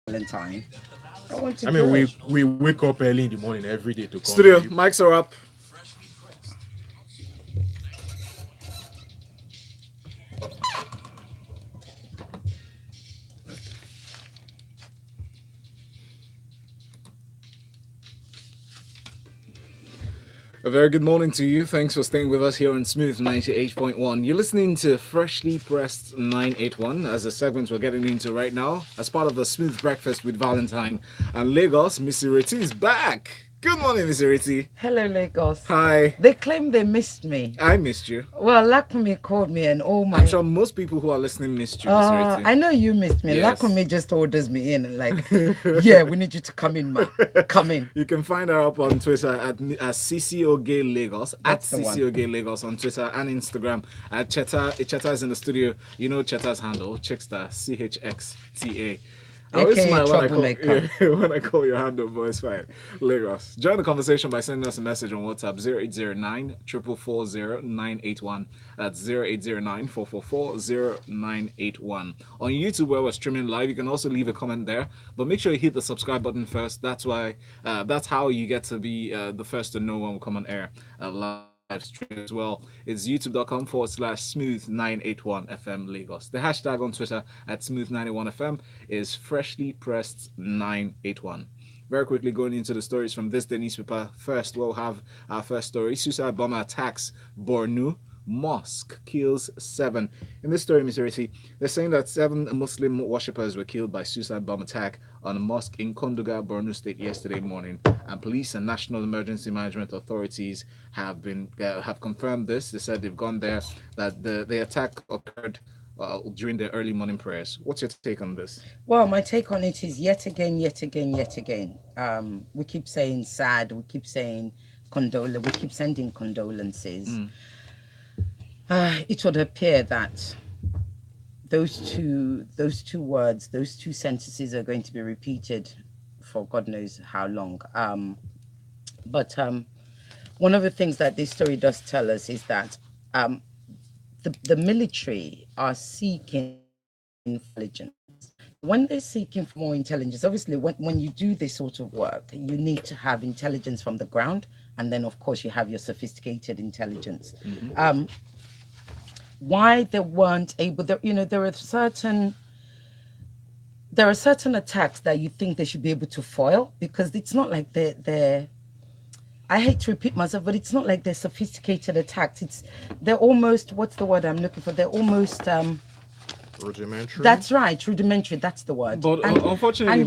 Valentine. I mean, we wake up early in the morning every day to come. Studio, mics are up. A very good morning to you. Thanks for staying with us here on Smooth 98.1. You're listening to Freshly Pressed 981 as the segment we're getting into right now. As part of the Smooth Breakfast with Valentine and Lagos, Miss Ireti is back. Good morning, Miss Ireti. Hello, Lagos. Hi. They claim they missed me. I missed you. Well, Lakumi called me and oh my... I'm sure most people who are listening missed you, Miss Ireti. I know you missed me. Yes. Lakumi just orders me in and like, yeah, we need you to come in, ma. Come in. You can find her up on Twitter at CCOG Lagos, That's at the one. CCOG Lagos on Twitter and Instagram. At Cheta is in the studio. You know Cheta's handle, Chicksta, CHXTA. I always AKA smile troublemaker. when I call your handle, but it's fine. Lagos. Join the conversation by sending us a message on WhatsApp 0809 444 981. That's 0809 444 981. On YouTube, where we're streaming live, you can also leave a comment there, but make sure you hit the subscribe button first. That's how you get to be the first to know when we come on air live stream as well. It's youtube.com/smooth981fm Lagos. The hashtag on Twitter at smooth91fm is freshly pressed 981. Very quickly going into the stories from ThisDay newspaper. First, we'll have our first story. Suicide bomber attacks Borno. Mosque kills 7. In this story, Ms. Ireti, they're saying that 7 Muslim worshippers were killed by suicide bomb attack on a mosque in Kondoga, Borno State yesterday morning. And police and National Emergency Management authorities have confirmed this. They said they've gone there, that the attack occurred during the early morning prayers. What's your take on this? Well, my take on it is yet again. We keep saying sad. We keep saying condolence. We keep sending condolences. It would appear that those two words, those two sentences are going to be repeated for God knows how long. But one of the things that this story does tell us is that the military are seeking intelligence. When they're seeking for more intelligence, obviously when you do this sort of work, you need to have intelligence from the ground, and then of course you have your sophisticated intelligence. Why they weren't able, there are certain attacks that you think they should be able to foil, because it's not like they're I hate to repeat myself, but it's not like they're sophisticated attacks. They're almost, what's the word I'm looking for? They're almost rudimentary. That's right, rudimentary. That's the word. But unfortunately,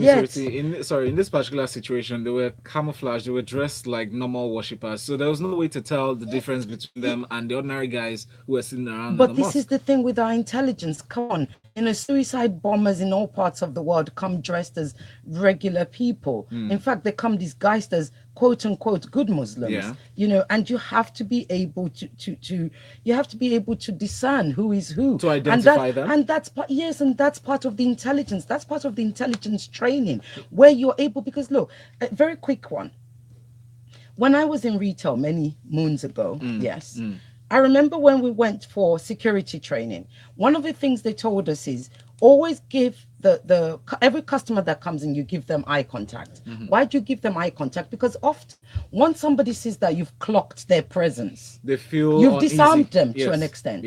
in this particular situation, they were camouflaged. They were dressed like normal worshippers, so there was no way to tell the difference between them and the ordinary guys who were sitting around. But this is the thing with our intelligence. Come on, suicide bombers in all parts of the world come dressed as regular people. In fact, they come disguised as quote unquote good Muslims. And you have to be able to discern who is who, to identify them. And that's part of the intelligence. That's part of the intelligence training, where you're able, because look, a very quick one. When I was in retail many moons ago, I remember when we went for security training, one of the things they told us is always give every customer that comes in, you give them eye contact. Why do you give them eye contact? Because often once somebody sees that you've clocked their presence, they feel you've uneasy. disarmed them to an extent.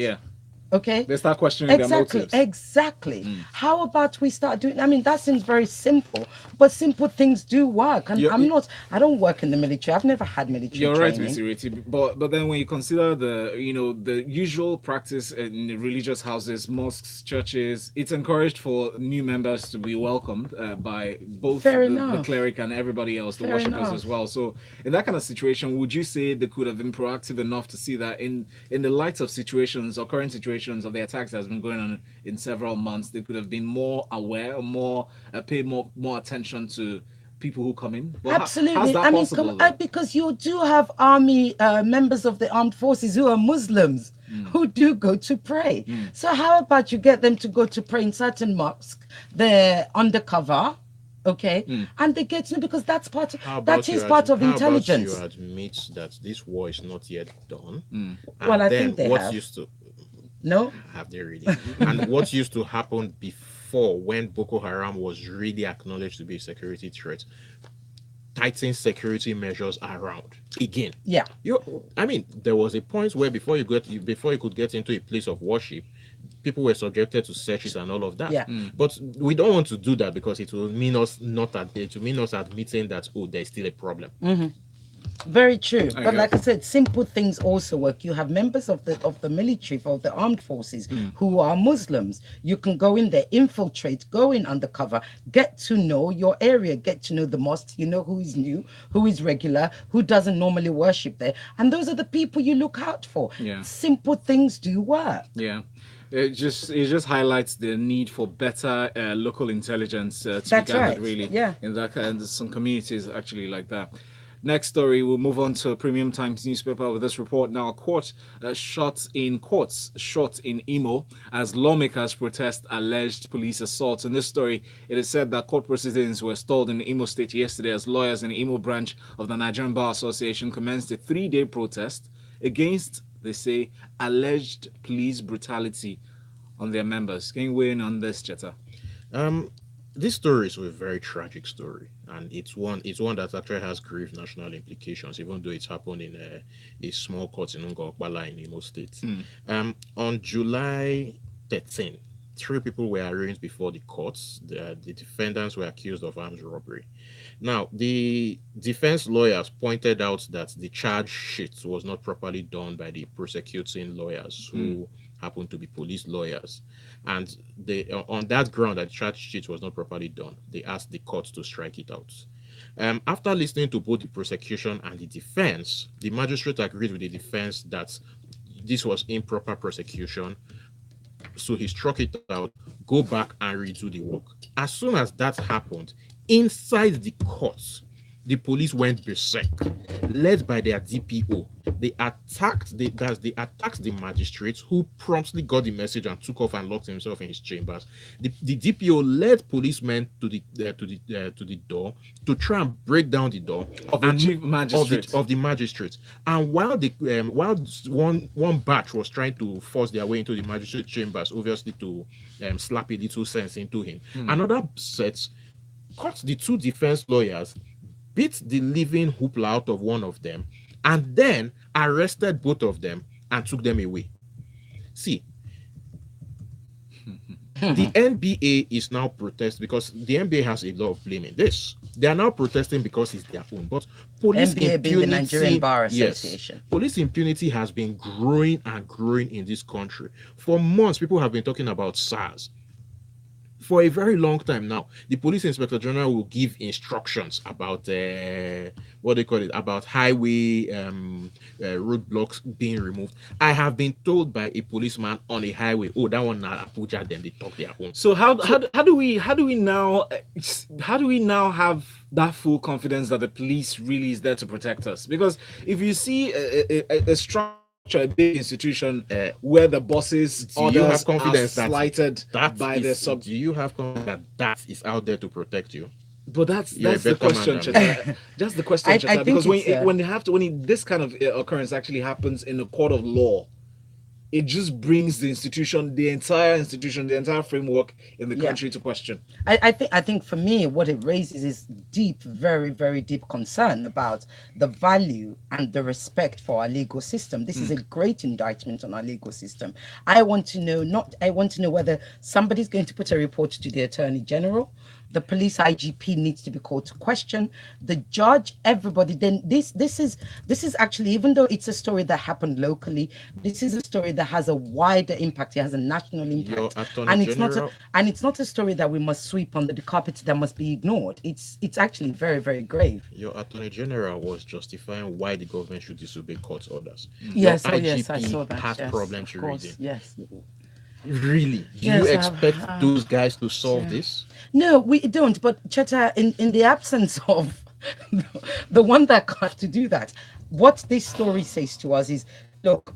Okay, they start questioning their motives. Exactly. How about we start doing, that seems very simple, but simple things do work. And I don't work in the military. I've never had military You're training. right, Miss Ireti. But then when you consider the usual practice in the religious houses, mosques, churches, it's encouraged for new members to be welcomed by both the cleric and everybody else, the worshippers as well. So in that kind of situation, would you say they could have been proactive enough to see that in the light of current situations of the attacks that has been going on in several months, they could have been more aware, pay more attention to people who come in? Well, absolutely. how's that possible, because you do have army members of the armed forces who are Muslims who do go to pray. So how about you get them to go to pray in certain mosques? They're undercover. Okay, and they get to, because that's part of intelligence. How about you admit that this war is not yet done? Well, I think they have. Used to no have they really? And what used to happen before before, when Boko Haram was really acknowledged to be a security threat, tighten security measures around again. Yeah. I mean, there was a point where before you could get into a place of worship, people were subjected to searches and all of that. Yeah. But we don't want to do that because it will mean us admitting that there's still a problem. Very true. But Okay. like I said, simple things also work. You have members of the military, of the armed forces who are Muslims. You can go in there, infiltrate, go in undercover, get to know your area, get to know the mosque, you know who is new, who is regular, who doesn't normally worship there. And those are the people you look out for. Yeah. Simple things do work. Yeah. It just highlights the need for better local intelligence to be That's gathered, right. really. Yeah. In that kind, some communities actually like that. Next story, we'll move on to Premium Times newspaper with this report. Now, a court shot in Imo as lawmakers protest alleged police assault. In this story, it is said that court proceedings were stalled in Imo State yesterday as lawyers in the Imo branch of the Nigerian Bar Association commenced a 3-day protest against, they say, alleged police brutality on their members. Can you weigh in on this, Cheta? This story is a very tragic story, and it's one that actually has grave national implications, even though it's happened in a small court in Ngokbala in Imo State. On July 13, 3 people were arraigned before the courts. The defendants were accused of armed robbery. Now, the defense lawyers pointed out that the charge sheet was not properly done by the prosecuting lawyers, who happened to be police lawyers. And they, on that ground that the charge sheet was not properly done, they asked the court to strike it out. After listening to both the prosecution and the defense, the magistrate agreed with the defense that this was improper prosecution. So he struck it out, go back and redo the work. As soon as that happened, inside the courts, the police went berserk, led by their DPO. They attacked the magistrates, who promptly got the message and took off and locked himself in his chambers. The DPO led policemen to the door to try and break down the door Of the chief magistrate. of the magistrates. And while one batch was trying to force their way into the magistrate chambers, obviously to slap a little sense into him, another set caught the 2 defense lawyers, beat the living hoopla out of one of them, and then arrested both of them and took them away. See, the NBA is now protesting because the NBA has a lot of blame in this. They are now protesting because it's their own. But police NBA being the impunity, Nigerian Bar yes, Association. police impunity has been growing and growing in this country. For months, people have been talking about SARS. For a very long time now, the police inspector general will give instructions about about highway roadblocks being removed. I have been told by a policeman on a highway, oh, that one now Abuja, then they talk their own. So how do we now have that full confidence that the police really is there to protect us? Because if you see a structure, a big institution where the bosses orders are slighted by the sub. Do you have confidence that is out there to protect you? But that's the question, Cheta. Just the question, Cheta. Because when this kind of occurrence actually happens in a court of law, it just brings the entire framework in the country to question. I think for me, what it raises is very, very deep concern about the value and the respect for our legal system. This is a great indictment on our legal system. I want to know whether somebody's going to put a report to the Attorney General. The police IGP needs to be called to question. The judge, everybody. Then this is actually, even though it's a story that happened locally, this is a story that has a wider impact. It has a national impact, and it's not a story that we must sweep under the carpet, that must be ignored. It's actually very, very grave. Your Attorney General was justifying why the government should disobey court orders. Yes, IGP I saw that. has problems reading. Yes. Really? Do you expect those guys to solve this? No, we don't. But Cheta, in the absence of the one that got to do that, what this story says to us is, look,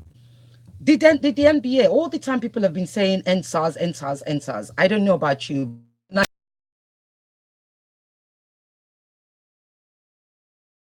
the NBA, all the time people have been saying NSARS, NSARS, NSARS. I don't know about you.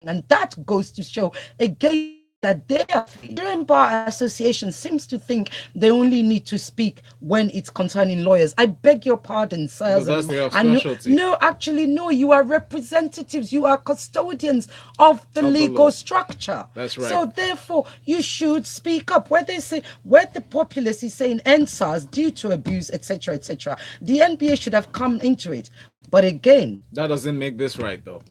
And that goes to show, again, that the Nigerian Bar Association seems to think they only need to speak when it's concerning lawyers. I beg your pardon, sirs. But that's their specialty. No, actually, no. You are representatives. You are custodians of the legal structure. That's right. So therefore, you should speak up. Where they say, where the populace is saying NSAS due to abuse, etc., etc., the NBA should have come into it. But again, that doesn't make this right, though.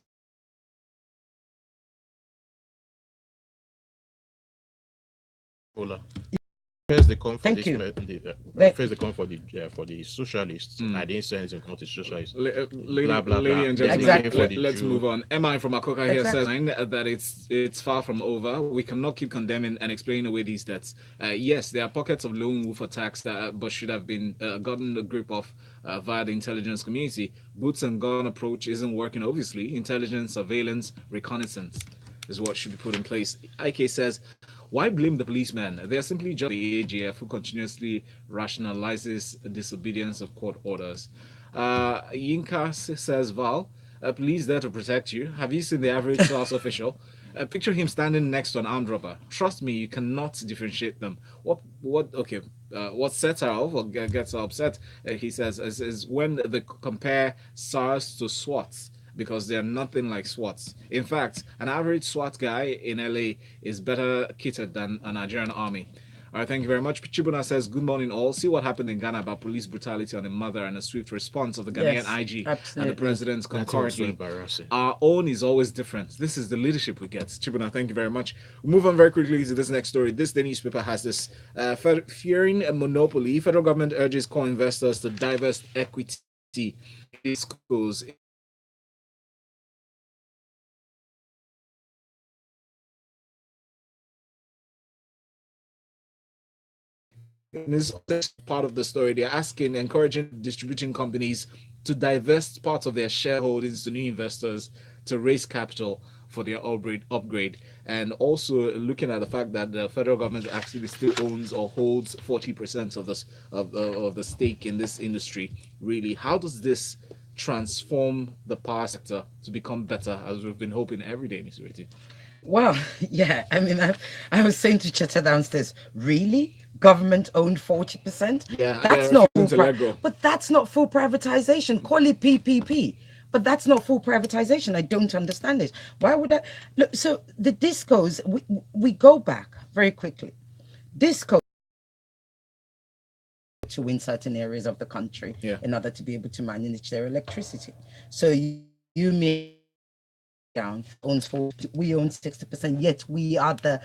First they come for Thank this you. First they come for the socialists. I didn't say anything about the socialists. Lady and gentlemen, Exactly. let's move on. Emma from Akoka here says that it's far from over. We cannot keep condemning and explaining away these debts. Yes, there are pockets of lone wolf attacks that but should have been gotten the grip of via the intelligence community. Boots and gun approach isn't working, obviously. Intelligence, surveillance, reconnaissance is what should be put in place. IK says, why blame the policeman? They are simply just the AuGF who continuously rationalizes disobedience of court orders. Yinka says, Val, police there to protect you. Have you seen the average class official? Picture him standing next to an armed robber. Trust me, you cannot differentiate them. What sets her off or gets her upset, he says, is when they compare SARS to SWAT, because they're nothing like SWATs. In fact, an average SWAT guy in LA is better kitted than a Nigerian army. All right, thank you very much. Chibuna says, good morning all. See what happened in Ghana about police brutality on a mother and a swift response of the Ghanaian IG and the president's concurrently. Our own is always different. This is the leadership we get. Chibuna, thank you very much. We'll move on very quickly to this next story. This day newspaper has this. Fearing a monopoly, federal government urges core investors to divest equity in schools. In this part of the story, they're encouraging distributing companies to divest parts of their shareholdings to new investors to raise capital for their upgrade, and also looking at the fact that the federal government actually still owns or holds 40% of the stake in this industry. Really, how does this transform the power sector to become better, as we've been hoping every day, Ms. Ireti? Well, yeah, I mean, I was saying to Cheta downstairs, really? Government owned 40%? Yeah, that's not full but that's not full privatization. Call it PPP, but that's not full privatization. I don't understand it. Why would I look? So the discos, we go back very quickly. Disco to win certain areas of the country in order to be able to manage their electricity. So you may down owns 40, we own 60%, yet we are the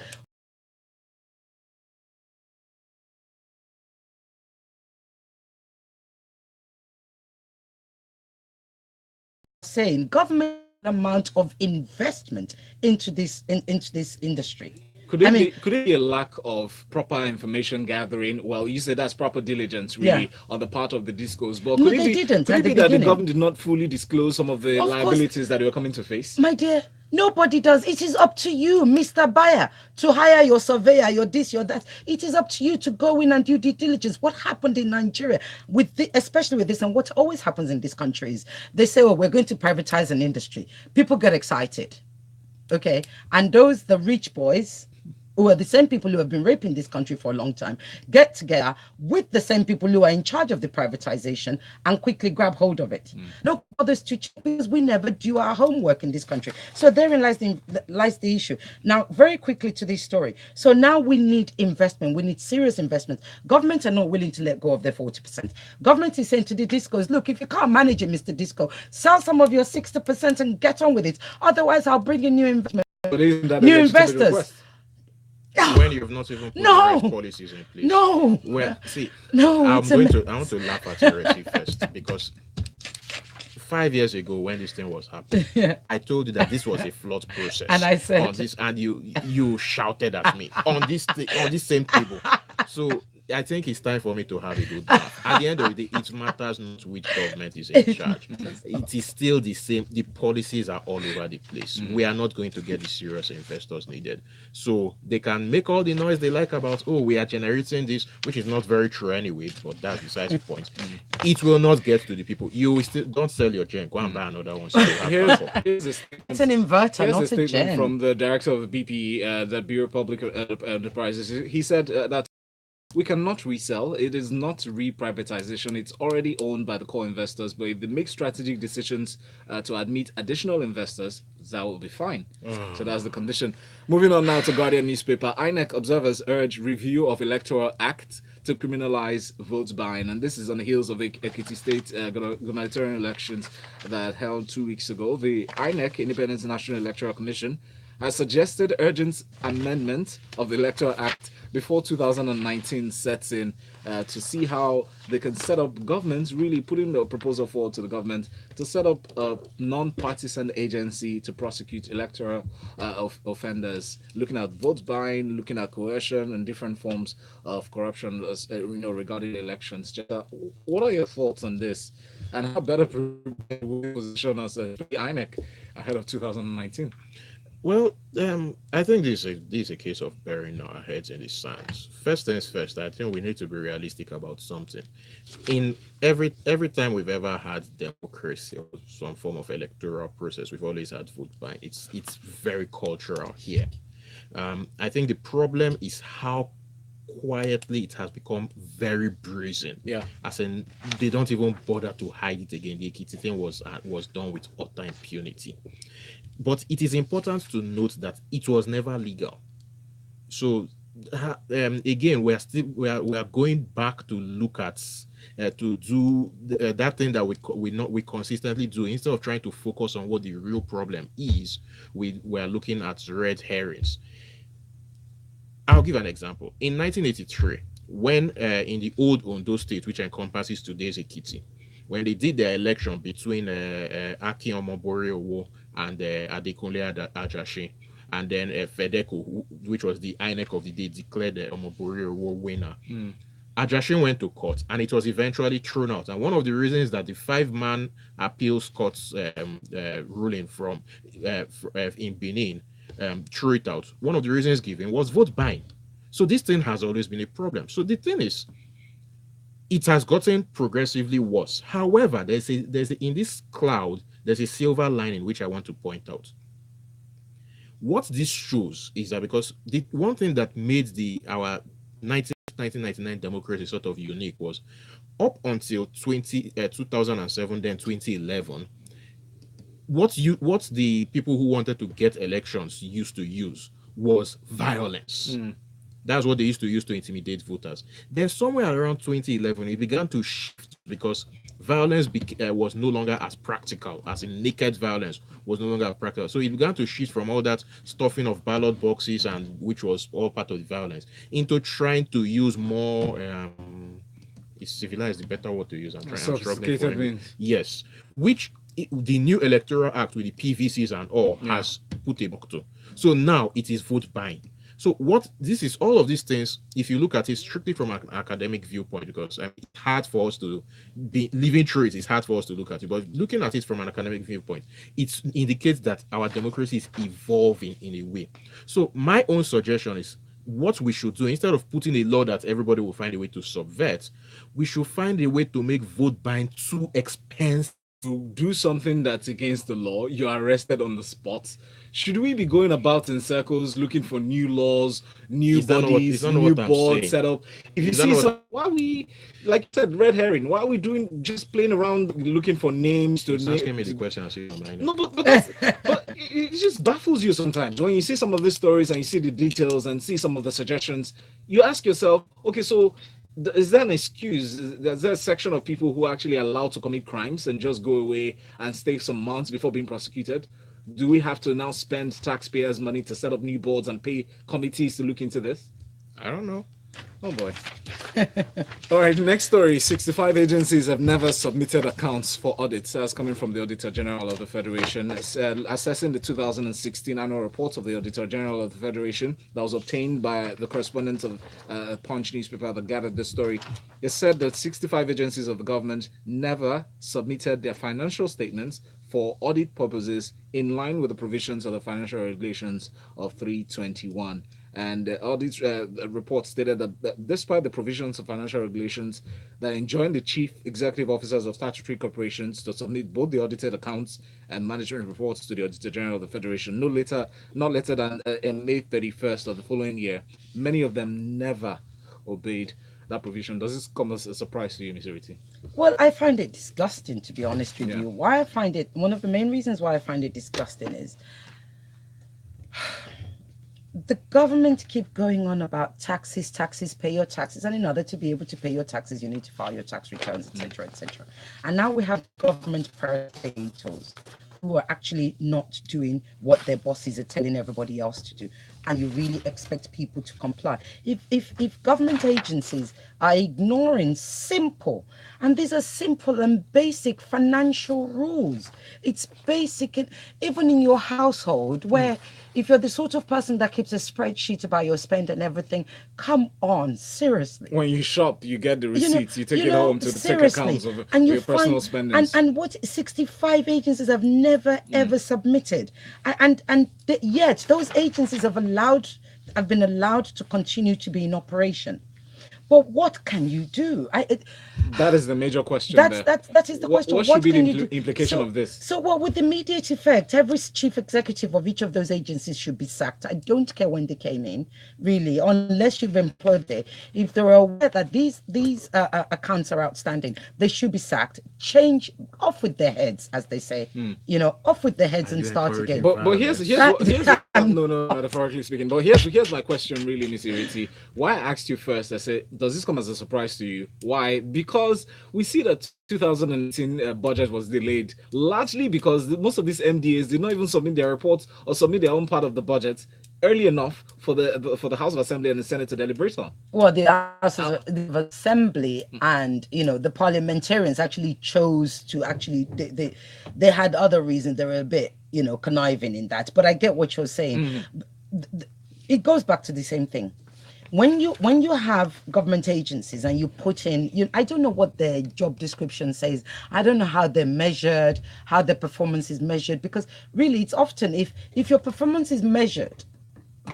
saying government amount of investment into this industry. Could it be a lack of proper information gathering? Well, you said that's proper diligence, really, on the part of the discos. But could it be that the government did not fully disclose some of the liabilities that they were coming to face? My dear, nobody does. It is up to you, Mr. Buyer, to hire your surveyor, your this, your that. It is up to you to go in and do due diligence. What happened in Nigeria, especially with this, and what always happens in this country is they say, oh, we're going to privatize an industry. People get excited. Okay. And the rich boys, who are the same people who have been raping this country for a long time, get together with the same people who are in charge of the privatization and quickly grab hold of it. No others to check, because we never do our homework in this country. So therein lies the issue. Now, very quickly to this story. So now we need investment. We need serious investment. Governments are not willing to let go of their 40%. Government is saying to the discos, look, if you can't manage it, Mr. Disco, sell some of your 60% and get on with it. Otherwise, I'll bring in new investment. New investors. When you've not even put the right policies in place. No. Well, see, no. I want to laugh at Ireti first, because 5 years ago when this thing was happening, I told you that this was a flawed process. And I said on this, and you shouted at me on this same table. So I think it's time for me to have a good laugh. At the end of the day, it matters not which government is in charge. It is still the same. The policies are all over the place. We are not going to get the serious investors needed. So they can make all the noise they like about, oh, we are generating this, which is not very true anyway, but that's besides the point. it will not get to the people. You will still don't sell your gen. Go and buy another one. So you have backup. It's an inverter, Here's not a a statement gen. from the director of the BPE, the Bureau of Public Enterprises. He said that we cannot resell. It is not reprivatization. It's already owned by the core investors. But if they make strategic decisions to admit additional investors, that will be fine. So that's the condition. Moving on now to Guardian newspaper. INEC observers urge review of Electoral Act to criminalize vote buying. And this is on the heels of Ekiti State gubernatorial elections that held 2 weeks ago. The INEC, Independent National Electoral Commission, has suggested urgent amendment of the Electoral Act before 2019 sets in to see how they can set up governments, really putting the proposal forward to the government to set up a non-partisan agency to prosecute electoral offenders, looking at vote buying, looking at coercion and different forms of corruption regarding elections. Cheta, what are your thoughts on this? And how better position us the INEC ahead of 2019? Well, I think this is a case of burying our heads in the sand. First things first, I think we need to be realistic about something. In every time we've ever had democracy or some form of electoral process, we've always had vote buying. It's very cultural here. I think the problem is how quietly it has become very brazen. Yeah. As in, they don't even bother to hide it again. The Ekiti thing was done with utter impunity. But it is important to note that it was never legal. So again, we are going back to look at to do that thing that we consistently do. Instead of trying to focus on what the real problem is, we are looking at red herrings. I'll give an example. In 1983, when in the old Ondo state, which encompasses today's Ekiti, when they did their election between Akin Omoboriowo and Adekunle Ajasin, and then Fedeco, which was the INEC of the day, declared Omoboriowo winner. Ajasin went to court, and it was eventually thrown out. And one of the reasons that the 5-man appeals court's ruling from in Benin threw it out, one of the reasons given was vote buying. So this thing has always been a problem. So the thing is, it has gotten progressively worse. However, there's in this cloud, there's a silver lining which I want to point out. What this shows is that because the one thing that made our 1999 democracy sort of unique was up until 2007, then 2011, what the people who wanted to get elections used to use was violence. That's what they used to use to intimidate voters. Then somewhere around 2011, it began to shift because violence was no longer as practical, as in naked violence was no longer practical. So it began to shift from all that stuffing of ballot boxes, and which was all part of the violence, into trying to use more is civilized the better word to use. I'm struggling for it. Yes, which the new Electoral Act with the PVCs and all has put a book to. So now it is vote buying. So what this is, all of these things, if you look at it strictly from an academic viewpoint, because it's hard for us to be living through it, it's hard for us to look at it, but looking at it from an academic viewpoint, it indicates that our democracy is evolving in a way. So my own suggestion is, what we should do, instead of putting a law that everybody will find a way to subvert, we should find a way to make vote buying too expensive. To do something that's against the law, you're arrested on the spot. Should we be going about in circles looking for new laws, new bodies, new boards set up? If you see some, why are we, like you said, red herring? Why are we just playing around looking for names to name? Asking me the question, I see mine. No, but it just baffles you sometimes when you see some of these stories and you see the details and see some of the suggestions. You ask yourself, okay, so is that an excuse? Is there a section of people who are actually allowed to commit crimes and just go away and stay some months before being prosecuted? Do we have to now spend taxpayers' money to set up new boards and pay committees to look into this? I don't know. Oh boy. All right, next story. 65 agencies have never submitted accounts for audits. That's coming from the Auditor General of the Federation. Assessing the 2016 annual report of the Auditor General of the Federation that was obtained by the correspondent of Punch newspaper that gathered this story. It said that 65 agencies of the government never submitted their financial statements for audit purposes in line with the provisions of the financial regulations of 321. And the audit report stated that despite the provisions of financial regulations that enjoin the chief executive officers of statutory corporations to submit both the audited accounts and management reports to the Auditor General of the Federation not later than May 31st of the following year, many of them never obeyed that provision. Does this come as a surprise to you, Ms. Ireti? Well, I find it disgusting, to be honest with Yeah. you. Why I find it, one of the main reasons why I find it disgusting is the government keep going on about taxes, pay your taxes, and in order to be able to pay your taxes, you need to file your tax returns, etc., etc. And now we have government parators who are actually not doing what their bosses are telling everybody else to do, and you really expect people to comply. If government agencies are ignoring simple, and these are simple and basic financial rules, it's basic, even in your household, where if you're the sort of person that keeps a spreadsheet about your spend and everything, come on, seriously. When you shop, you get the receipts, you take it home to take accounts of and your personal spending. And what 65 agencies have never ever submitted, and yet those agencies have been allowed to continue to be in operation. But what can you do? That is the major question. That is the question. What should be can the implication of this? So, what with immediate effect, every chief executive of each of those agencies should be sacked. I don't care when they came in, really, unless you've employed them. If they're aware that these accounts are outstanding, they should be sacked. Change off with their heads, as they say. Off with their heads and start again. But here's no, metaphorically speaking. But here's my question, really, Ms. Ireti. Why I asked you first, I said, does this come as a surprise to you? Why? Because we see that 2018 budget was delayed, largely because most of these MDAs did not even submit their reports or submit their own part of the budget early enough for the House of Assembly and the Senate to deliberate on. Well, the House of Assembly and the parliamentarians actually chose to they had other reasons. They were a bit conniving in that. But I get what you're saying. It goes back to the same thing. When you have government agencies and you put in, I don't know what their job description says. I don't know how they're measured, how their performance is measured, because really it's often if your performance is measured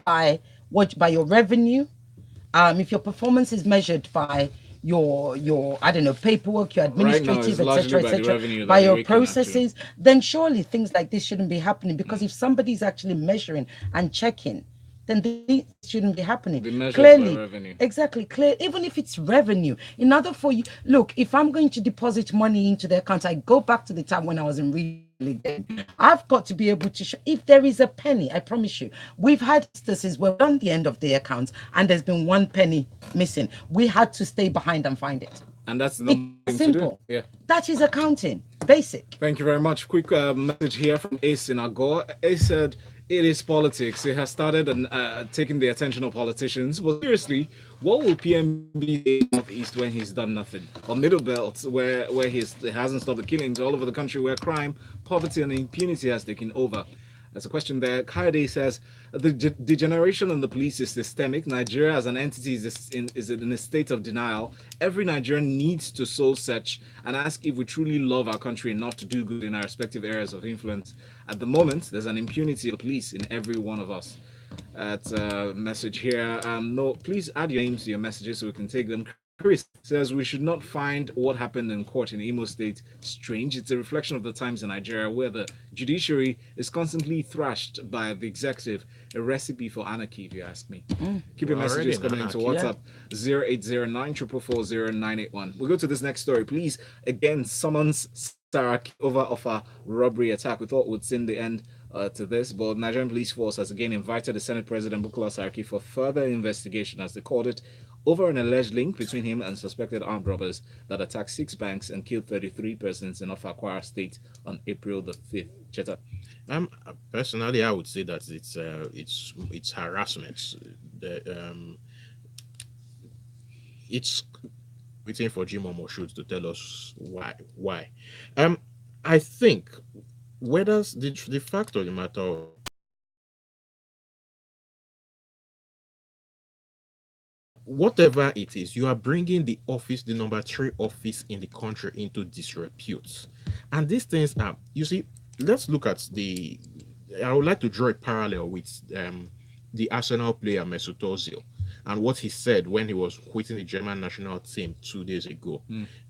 by your revenue, if your performance is measured by your paperwork, your administrative, etc., by your processes, then surely things like this shouldn't be happening, because if somebody's actually measuring and checking, then these shouldn't be happening. Clearly, exactly, clear. Even if it's revenue, in order for you, look, if I'm going to deposit money into the account, I go back to the time when I was in really good. I've got to be able to show if there is a penny. I promise you, we've had instances where we've done the end of the accounts and there's been one penny missing. We had to stay behind and find it. And that's not simple. Yeah, that is accounting, basic. Thank you very much. Quick message here from Ace in Agor. Ace said, it is politics. It has started and taken the attention of politicians. But seriously, what will PM be in Northeast when he's done nothing? Or Middle Belt, where he hasn't stopped the killings all over the country, where crime, poverty, and impunity has taken over? There's a question there. Kayode says, the degeneration in the police is systemic. Nigeria as an entity is in a state of denial. Every Nigerian needs to soul search and ask if we truly love our country enough to do good in our respective areas of influence. At the moment, there's an impunity of police in every one of us. That's a message here. No, please add your names to your messages so we can take them. Chris says we should not find what happened in court in Imo State strange. It's a reflection of the times in Nigeria where the judiciary is constantly thrashed by the executive, a recipe for anarchy, if you ask me. Keep your messages coming into WhatsApp 0809440981. We'll go to this next story. Please, again, summons Saraki over offa robbery attack. We thought would send the end to this, but Nigerian police force has again invited the Senate President Bukola Saraki for further investigation, as they called it, over an alleged link between him and suspected armed robbers that attacked 6 banks and killed 33 persons in Offa Kwara State on April the 5th. Cheta? Personally, I would say that it's harassment. It's waiting for Jim Omoshut to tell us why. I think whether the fact of the matter, whatever it is, you are bringing the number 3 office in the country into disrepute. And these things are, you see, let's look at I would like to draw a parallel with the Arsenal player Mesut Ozil and what he said when he was quitting the German national team 2 days ago.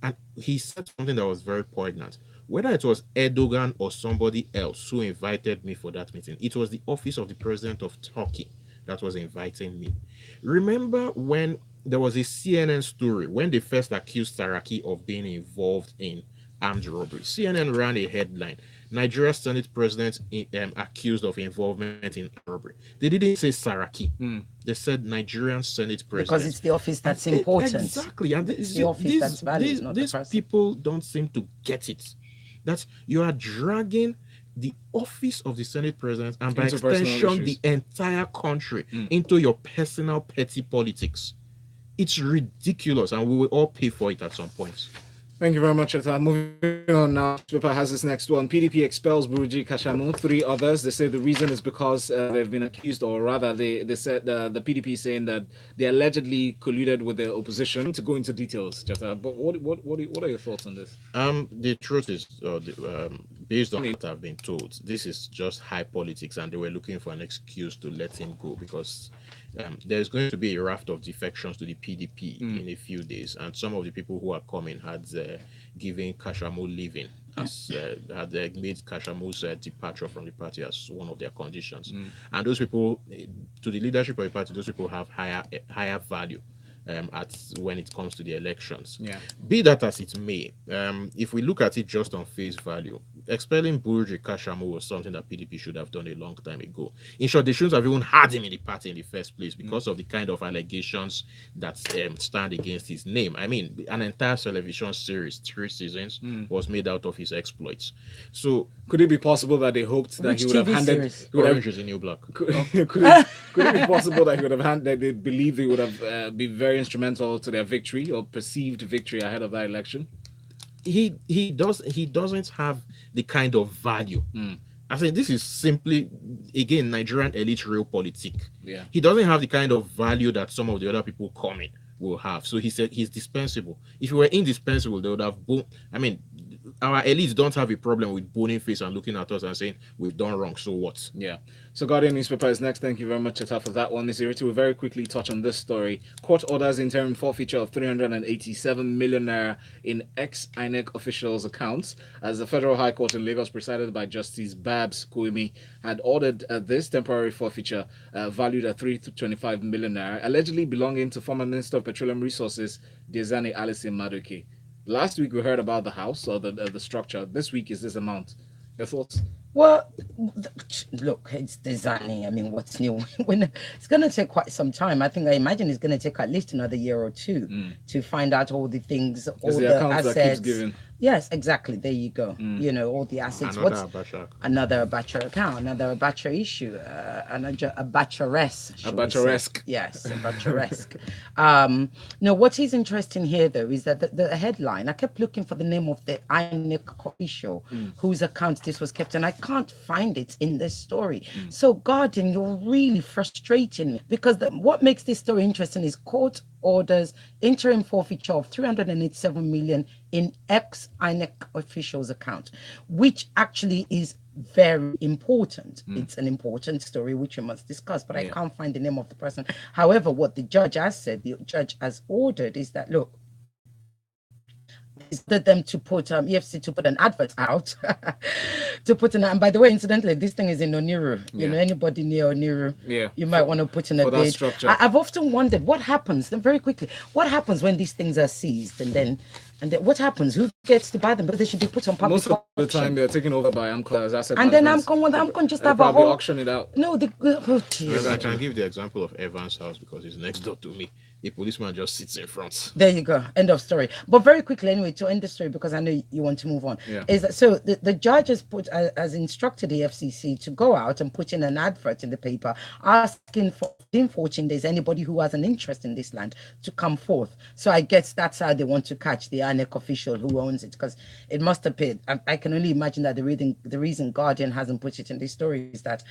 And he said something that was very poignant. Whether it was Erdogan or somebody else who invited me for that meeting, it was the office of the president of Turkey that was inviting me. Remember when there was a CNN story when they first accused Saraki of being involved in armed robbery? CNN ran a headline: Nigeria's Senate president accused of involvement in robbery. They didn't say Saraki. They said Nigerian Senate president. Because it's the office that's important. Exactly. And it's the office that's valid, not the these person. people don't seem to get it. That you are dragging the office of the Senate president and by extension the entire country into your personal petty politics. It's ridiculous, and we will all pay for it at some point. Thank you very much, Cheta. Moving on now, paper has this next one. PDP expels Buruji Kashamu, 3 others. They say the reason is because they've been accused, or rather they said the PDP saying that they allegedly colluded with the opposition. To go into details, Cheta, but what are your thoughts on this? The truth is, based on what I've been told, this is just high politics, and they were looking for an excuse to let him go because there's going to be a raft of defections to the PDP in a few days, and some of the people who are coming had given Kashamu leaving, had made Kashamu's departure from the party as one of their conditions. And those people, to the leadership of the party, those people have higher value when it comes to the elections. Be that as it may, if we look at it just on face value, expelling Buruji Kashamu was something that PDP should have done a long time ago. In short, they shouldn't have even had him in the party in the first place because of the kind of allegations that stand against his name. I mean, an entire television series, 3 seasons, was made out of his exploits. So, could it be possible that they hoped that he would have handed Orange is the New Black? Could it be possible that he would have that they believe they would have been very instrumental to their victory or perceived victory ahead of that election? He doesn't have the kind of value. I think this is simply, again, Nigerian elite real politic. He doesn't have the kind of value that some of the other people coming will have. So he said he's dispensable. If he were indispensable, they would have our elites don't have a problem with boning face and looking at us and saying we've done wrong, so what? So Guardian newspaper is next. Thank you very much, Cheta, for that one. Ms. Ireti will very quickly touch on this story. Court orders interim forfeiture of 387 million naira in ex-INEC officials' accounts, as the Federal High Court in Lagos, presided by Justice Babs Kouimi, had ordered this temporary forfeiture valued at 325 million naira, allegedly belonging to former Minister of Petroleum Resources, Diezani Alison Madueke. Last week we heard about the house or the structure. This week is this amount. Your thoughts? Well, look, it's designing. I mean, what's new? It's going to take quite some time. I imagine it's going to take at least another year or two to find out all the things, all the assets. That keeps giving. Yes, exactly. There you go. You know, all the assets. Another Abacha account, another Abacha issue, another Abacha-esque. Abacha-esque. Yes, Abacha-esque. No, what is interesting here, though, is that the headline, I kept looking for the name of the INEC official whose account this was kept, and I can't find it in this story. So, Guardian, you're really frustrating me because what makes this story interesting is court orders interim forfeiture of 387 million in ex-INEC officials' account, which actually is very important. It's an important story which we must discuss, but I can't find the name of the person. However, what the judge has said, the judge has ordered is that, look, them to put EFC to put an advert out and by the way, incidentally, this thing is in Oniru. You know, anybody near Oniru, you might want to put in a bid. I've often wondered what happens, then very quickly, what happens when these things are seized and then what happens? Who gets to buy them? Because they should be put on public auction. Most of the time they're taken over by AMCLA as asset and then AMCON just have a whole auction it out. No, I can give the example of Evans' house because it's next door to me. A policeman just sits in front. There you go. End of story. But very quickly, anyway, to end the story, because I know you want to move on. Is that so? The judge has instructed the FCC to go out and put in an advert in the paper asking for, in 14 days, anybody who has an interest in this land to come forth. So I guess that's how they want to catch the INEC official who owns it, because it must appear. I can only imagine that the reason Guardian hasn't put it in this story is that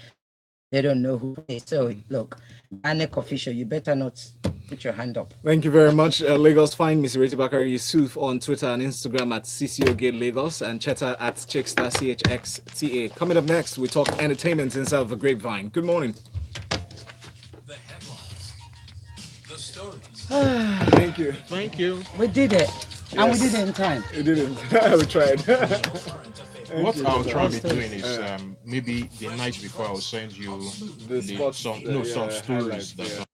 they don't know who it is. So look, INEC official, you better not put your hand up. Thank you very much. Lagos, find Miss Ireti Bakare Yusuf on Twitter and Instagram at CCOGate Lagos and Cheta at Chickstar CHXTA. Coming up next, we talk entertainment inside of the Grapevine. Good morning. Thank you. Thank you. We did it. And we did it in time. We didn't. We tried. What I'll try to be doing is maybe the night before I'll send you The spots, some yeah, stories highlights, that yeah.